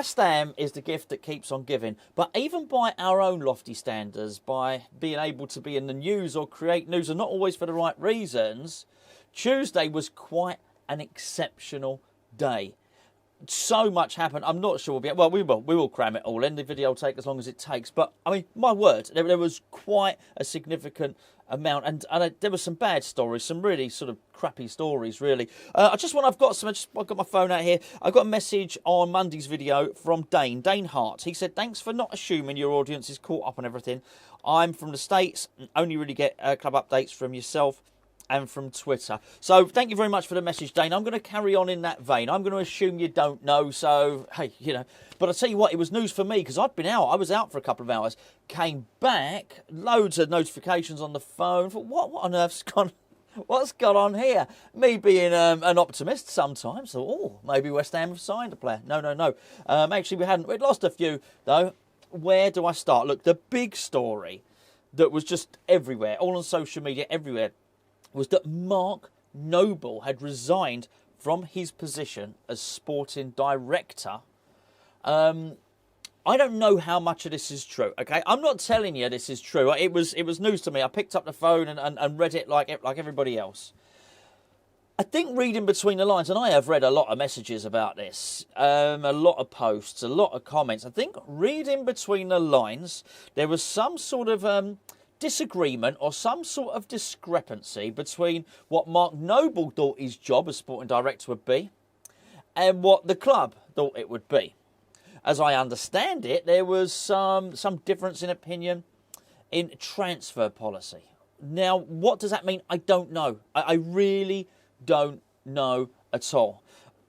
West Ham is the gift that keeps on giving. But even by our own lofty standards, by being able to be in the news or create news, and not always for the right reasons, Tuesday was quite an exceptional day. So much happened. I'm not sure we'll be... Well, we will cram it all in. The video will take as long as it takes. But, I mean, my word, there was quite a significant amount. And there were some bad stories, some really sort of crappy stories, really. I've got my phone out here. I got a message on Monday's video from Dane Hart. He said, thanks for not assuming your audience is caught up on everything. I'm from the States and only really get club updates from yourself and from Twitter. So thank you very much for the message, Dane. I'm going to carry on in that vein. I'm going to assume you don't know, so, hey, you know. But I'll tell you what, it was news for me, because I'd been out. I was out for a couple of hours. Came back, loads of notifications on the phone. Thought, what on earth's gone... What's gone on here? Me being an optimist sometimes. Thought, oh, maybe West Ham have signed a player. No. Actually, we hadn't. We'd lost a few, though. Where do I start? Look, the big story that was just everywhere, all on social media, everywhere, was that Mark Noble had resigned from his position as sporting director. I don't know how much of this is true, okay? I'm not telling you this is true. It was news to me. I picked up the phone and read it like everybody else. I think reading between the lines, and I have read a lot of messages about this, a lot of posts, a lot of comments. I think reading between the lines, there was some sort of... disagreement or some sort of discrepancy between what Mark Noble thought his job as sporting director would be and what the club thought it would be. As I understand it, there was some difference in opinion in transfer policy. Now, what does that mean? I don't know. I really don't know at all.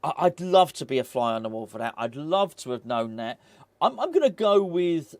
I'd love to be a fly on the wall for that. I'd love to have known that. I'm going to go with...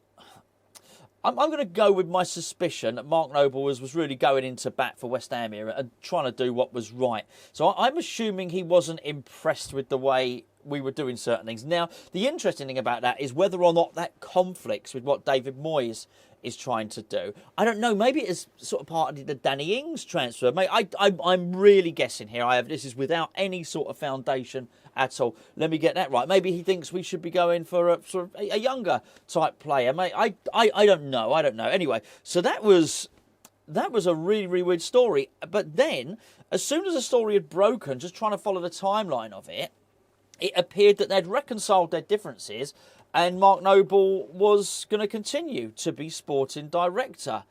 I'm going to go with my suspicion that Mark Noble was really going into bat for West Ham here and trying to do what was right. So I'm assuming he wasn't impressed with the way we were doing certain things. Now, the interesting thing about that is whether or not that conflicts with what David Moyes is trying to do. I don't know. Maybe it's sort of part of the Danny Ings transfer. I'm really guessing here. This is without any sort of foundation at all. Let me get that right. Maybe he thinks we should be going for a sort of a younger type player. I don't know. Anyway, so that was a really, really weird story. But then, as soon as the story had broken, just trying to follow the timeline of it, it appeared that they'd reconciled their differences and Mark Noble was going to continue to be sporting director.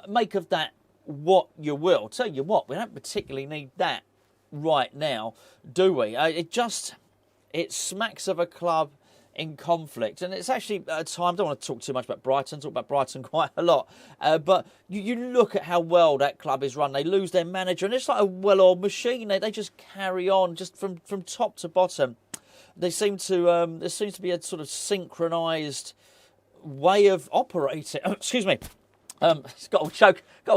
Make of that what you will. Tell you what, we don't particularly need that right now, do we? It smacks of a club in conflict, and it's actually a time. I don't want to talk too much about Brighton. Talk about Brighton quite a lot, but you look at how well that club is run. They lose their manager, and it's like a well-oiled machine. They just carry on, just from top to bottom. There seems to be a sort of synchronised way of operating. Excuse me. It's got all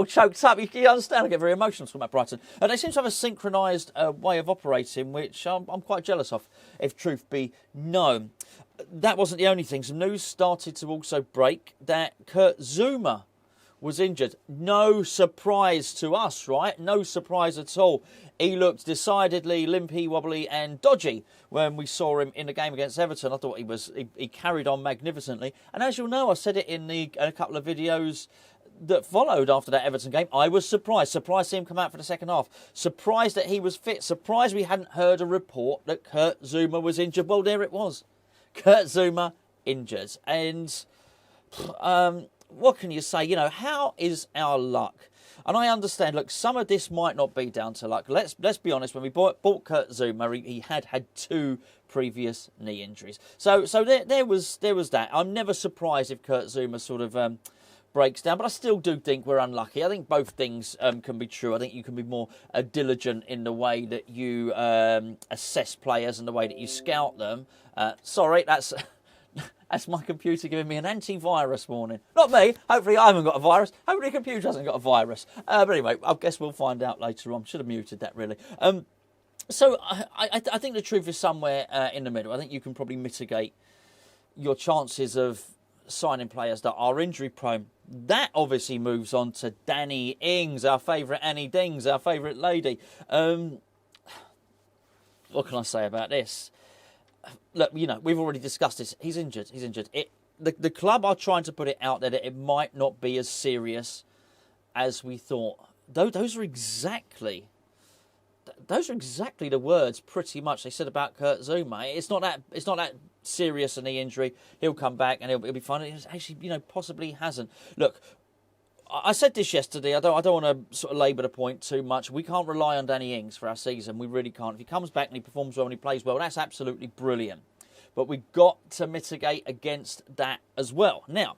choked up. You understand? I get very emotional talking about Brighton. They seem to have a synchronised way of operating, which I'm quite jealous of, if truth be known. That wasn't the only thing. Some news started to also break that Kurt Zouma was injured. No surprise to us, right? No surprise at all. He looked decidedly limpy, wobbly and dodgy when we saw him in the game against Everton. I thought he carried on magnificently. And as you'll know, I said it in a couple of videos that followed after that Everton game. I was surprised to see him come out for the second half. Surprised that he was fit. Surprised we hadn't heard a report that Kurt Zouma was injured. Well, there it was. Kurt Zouma injured. And what can you say? You know, how is our luck? And I understand, look, some of this might not be down to luck. Let's be honest, when we bought Kurt Zouma, he had 2 previous knee injuries. So there was that. I'm never surprised if Kurt Zouma sort of breaks down, but I still do think we're unlucky. I think both things can be true. I think you can be more diligent in the way that you assess players and the way that you scout them. Sorry, that's my computer giving me an antivirus warning. Not me. Hopefully I haven't got a virus. Hopefully the computer hasn't got a virus. But anyway, I guess we'll find out later on. Should have muted that, really. So I think the truth is somewhere in the middle. I think you can probably mitigate your chances of signing players that are injury prone. That obviously moves on to Danny Ings, our favourite Annie Dings, our favourite lady. What can I say about this? look, you know, we've already discussed this. He's injured. He's injured. The club are trying to put it out there that it might not be as serious as we thought. Those are exactly the words, pretty much, they said about Kurt Zouma. It's not that serious a knee injury. He'll come back and he'll be fine. It actually, you know, possibly hasn't. Look, I said this yesterday. I don't want to sort of labour the point too much. We can't rely on Danny Ings for our season. We really can't. If he comes back and he performs well and he plays well, that's absolutely brilliant. But we've got to mitigate against that as well. Now,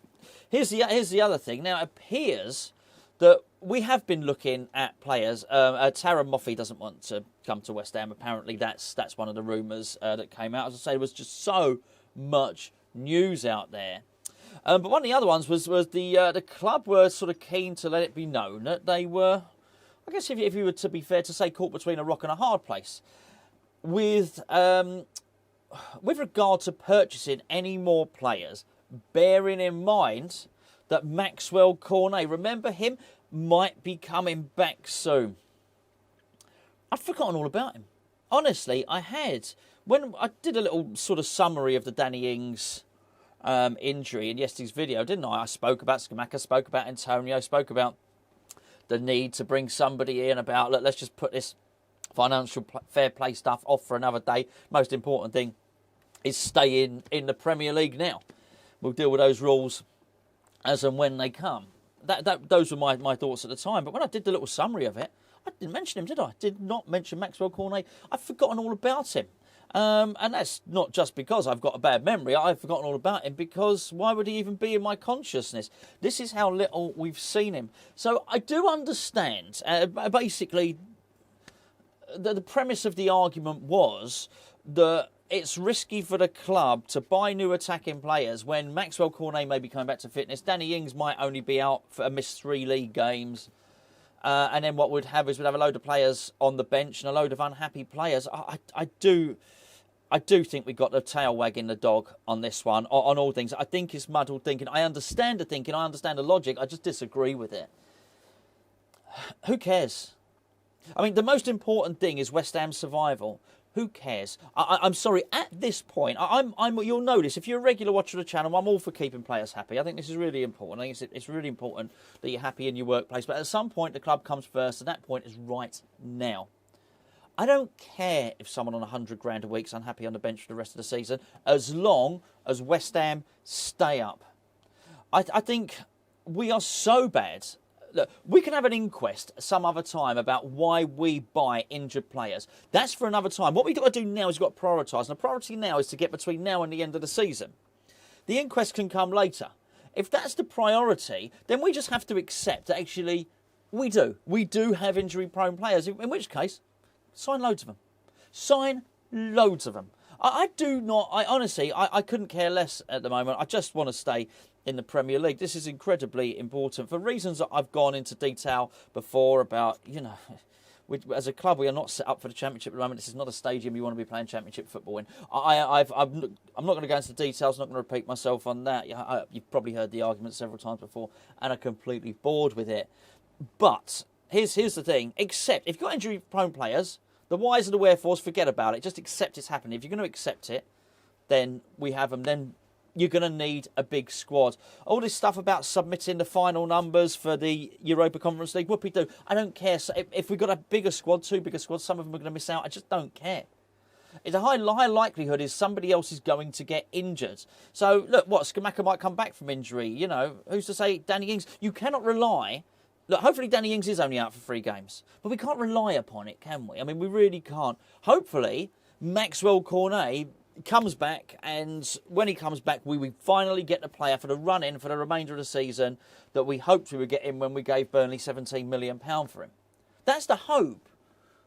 here's the other thing. Now, it appears that we have been looking at players. Tara Moffi doesn't want to come to West Ham. Apparently, that's one of the rumours that came out. As I say, there was just so much news out there. But one of the other ones was the club were sort of keen to let it be known that they were, I guess if you were to be fair to say, caught between a rock and a hard place with regard to purchasing any more players, bearing in mind that Maxwell Cornet, remember him, might be coming back soon. I'd forgotten all about him. Honestly, I had. When I did a little sort of summary of the Danny Ings injury in yesterday's video, didn't I? I spoke about Scamacca, spoke about Antonio, spoke about the need to bring somebody in, about, look, let's just put this financial fair play stuff off for another day. Most important thing is stay in the Premier League now. We'll deal with those rules as and when they come. Those were my thoughts at the time. But when I did the little summary of it, I didn't mention him, did I? Did not mention Maxwell Cornet. I've forgotten all about him. And that's not just because I've got a bad memory. I've forgotten all about him because why would he even be in my consciousness? This is how little we've seen him. So I do understand. Basically, the premise of the argument was that it's risky for the club to buy new attacking players when Maxwell Cornet may be coming back to fitness. Danny Ings might only be out for a missed 3 league games. And then what we'd have a load of players on the bench and a load of unhappy players. I do think we got the tail wagging the dog on this one, on all things. I think it's muddled thinking. I understand the thinking. I understand the logic. I just disagree with it. Who cares? I mean, the most important thing is West Ham's survival. Who cares? I'm sorry, at this point, you'll notice, if you're a regular watcher of the channel, I'm all for keeping players happy. I think this is really important. I think it's really important that you're happy in your workplace. But at some point, the club comes first, and that point is right now. I don't care if someone on 100 grand a week's unhappy on the bench for the rest of the season, as long as West Ham stay up. I think we are so bad. Look, we can have an inquest some other time about why we buy injured players. That's for another time. What we've got to do now is we've got to prioritise. And the priority now is to get between now and the end of the season. The inquest can come later. If that's the priority, then we just have to accept that actually we do. We do have injury-prone players, in which case, sign loads of them. Sign loads of them. I honestly, I couldn't care less at the moment. I just want to stay in the Premier League. This is incredibly important for reasons that I've gone into detail before about, you know, as a club, we are not set up for the Championship at the moment. This is not a stadium you want to be playing Championship football in. I'm not going to go into the details, I'm not going to repeat myself on that. You've probably heard the argument several times before, and I'm completely bored with it. But here's the thing. Except, if you've got injury-prone players, the whys and the wherefores, forget about it. Just accept it's happening. If you're going to accept it, then we have them. Then you're going to need a big squad. All this stuff about submitting the final numbers for the Europa Conference League, whoopie-doo. I don't care. So if we've got a bigger squad, 2 bigger squads, some of them are going to miss out. I just don't care. It's a high likelihood is somebody else is going to get injured. So, look, Scamacca might come back from injury. You know, who's to say Danny Ings? You cannot rely. Look, hopefully Danny Ings is only out for 3 games. But we can't rely upon it, can we? I mean, we really can't. Hopefully, Maxwell Cornet comes back, and when he comes back, we finally get the player for the run-in for the remainder of the season that we hoped we would get in when we gave Burnley £17 million for him. That's the hope.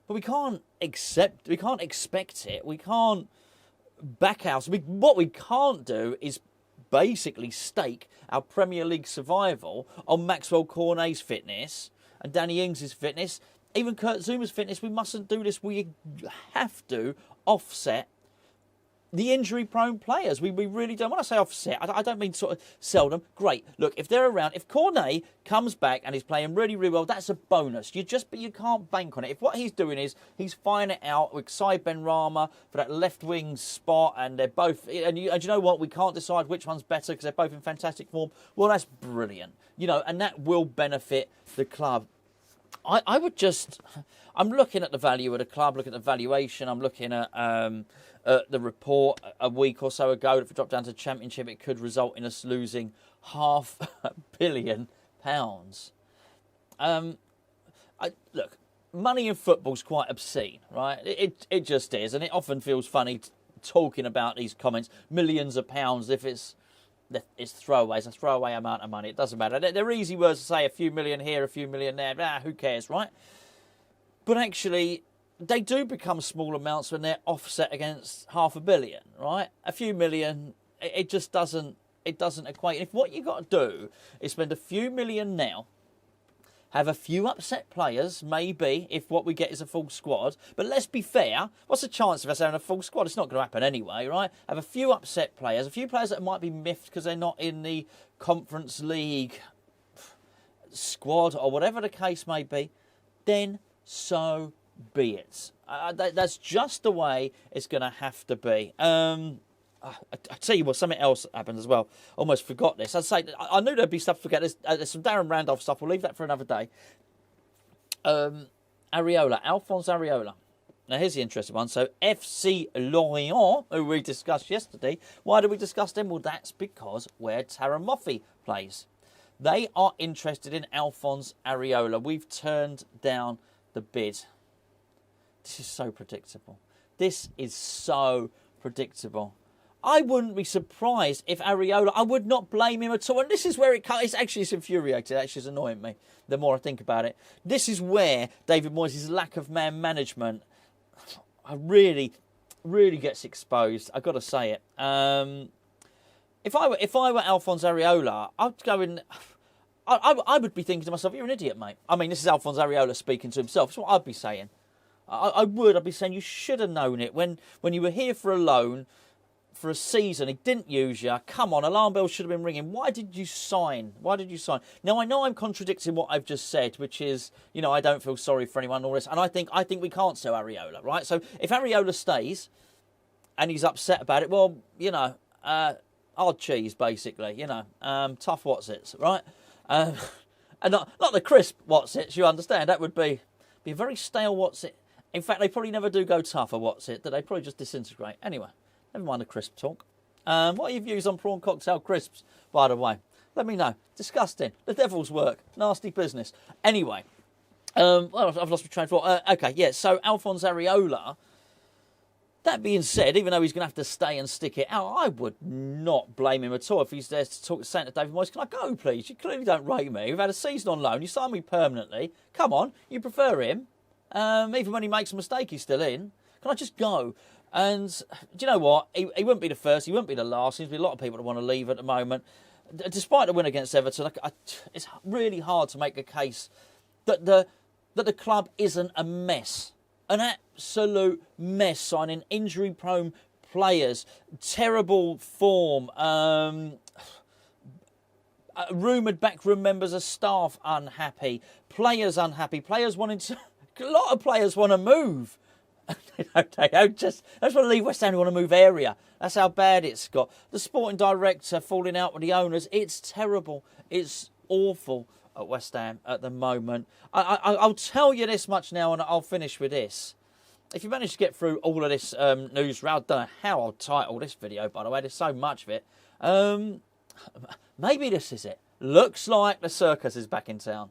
But we can't expect it. We can't back out. What we can't do is basically stake our Premier League survival on Maxwell Cornet's fitness and Danny Ings' fitness, even Kurt Zouma's fitness. We mustn't do this. We have to offset the injury-prone players. We really don't. When I say offset, I don't mean sort of sell them. Great. Look, if they're around, if Cornet comes back and he's playing really, really well, that's a bonus. But you can't bank on it. If what he's doing is he's firing it out with Sai Benrahma for that left wing spot, and they're both, and you know what, we can't decide which one's better because they're both in fantastic form. Well, that's brilliant. And that will benefit the club. I would just, I'm looking at the value of the club, looking at the valuation. I'm looking at the report a week or so ago. If we drop down to Championship, it could result in us losing £500 million. Look, money in football's quite obscene, right? It just is, and it often feels funny talking about these comments. Millions of pounds, if it's throwaways, a throwaway amount of money. It doesn't matter. They're easy words to say, a few million here, a few million there. Who cares, right? But actually, they do become small amounts when they're offset against $500 million, right? A few million, it just doesn't equate. If what you got to do is spend a few million now, have a few upset players, maybe, if what we get is a full squad. But let's be fair. What's the chance of us having a full squad? It's not going to happen anyway, right? Have a few upset players, a few players that might be miffed because they're not in the Conference League squad or whatever the case may be. Then so be it. That's just the way it's going to have to be. I tell you what, something else happened as well. Almost forgot this. I'd say I knew there'd be stuff to forget. There's some Darren Randolph stuff. We'll leave that for another day. Alphonse Areola. Now here's the interesting one. So FC Lorient, who we discussed yesterday. Why did we discuss them? Well, that's because where Tara Moffi plays. They are interested in Alphonse Areola. We've turned down the bid. This is so predictable. I wouldn't be surprised if Areola, I would not blame him at all. And this is where it's infuriating. It actually is annoying me the more I think about it. This is where David Moyes' lack of man management really gets exposed. I've got to say it. If I were Alphonse Areola, I'd go in. I would be thinking to myself, you're an idiot, mate. I mean, this is Alphonse Areola speaking to himself. That's what I'd be saying. I'd be saying you should have known it when you were here for a loan. For a season, he didn't use you. Come on, alarm bells should have been ringing. Why did you sign? Now, I know I'm contradicting what I've just said, which is, I don't feel sorry for anyone and all this. And I think we can't sell Areola, right? So if Areola stays and he's upset about it, well, hard cheese, basically, tough whatsits, right? And not the crisp whatsits, you understand. That would be a very stale whatsit. In fact, they probably never do go tougher whatsit, that they probably just disintegrate. Anyway. Never mind the crisp talk. What are your views on prawn cocktail crisps, by the way? Let me know. Disgusting. The devil's work. Nasty business. Anyway. I've lost my train of thought. Okay, yeah. So, Alphonse Areola. That being said, even though he's going to have to stay and stick it out, I would not blame him at all if he's there to talk to Santa David Moyes. Can I go, please? You clearly don't rate me. We've had a season on loan. You signed me permanently. Come on. You prefer him. Even when he makes a mistake, he's still in. Can I just go? And do you know what? He wouldn't be the first. He wouldn't be the last. Seems to be a lot of people that want to leave at the moment. Despite the win against Everton, it's really hard to make a case that the club isn't a mess. An absolute mess, signing injury-prone players, terrible form, rumoured backroom members of staff unhappy, players unhappy, players wanting to... A lot of players want to move. They don't just want to leave West Ham, they want to move area. That's how bad it's got. The sporting director falling out with the owners. It's terrible. It's awful at West Ham at the moment. I'll tell you this much now, and I'll finish with this. If you manage to get through all of this news round, I don't know how I'll title this video, by the way. There's so much of it. Maybe this is it. Looks like the circus is back in town.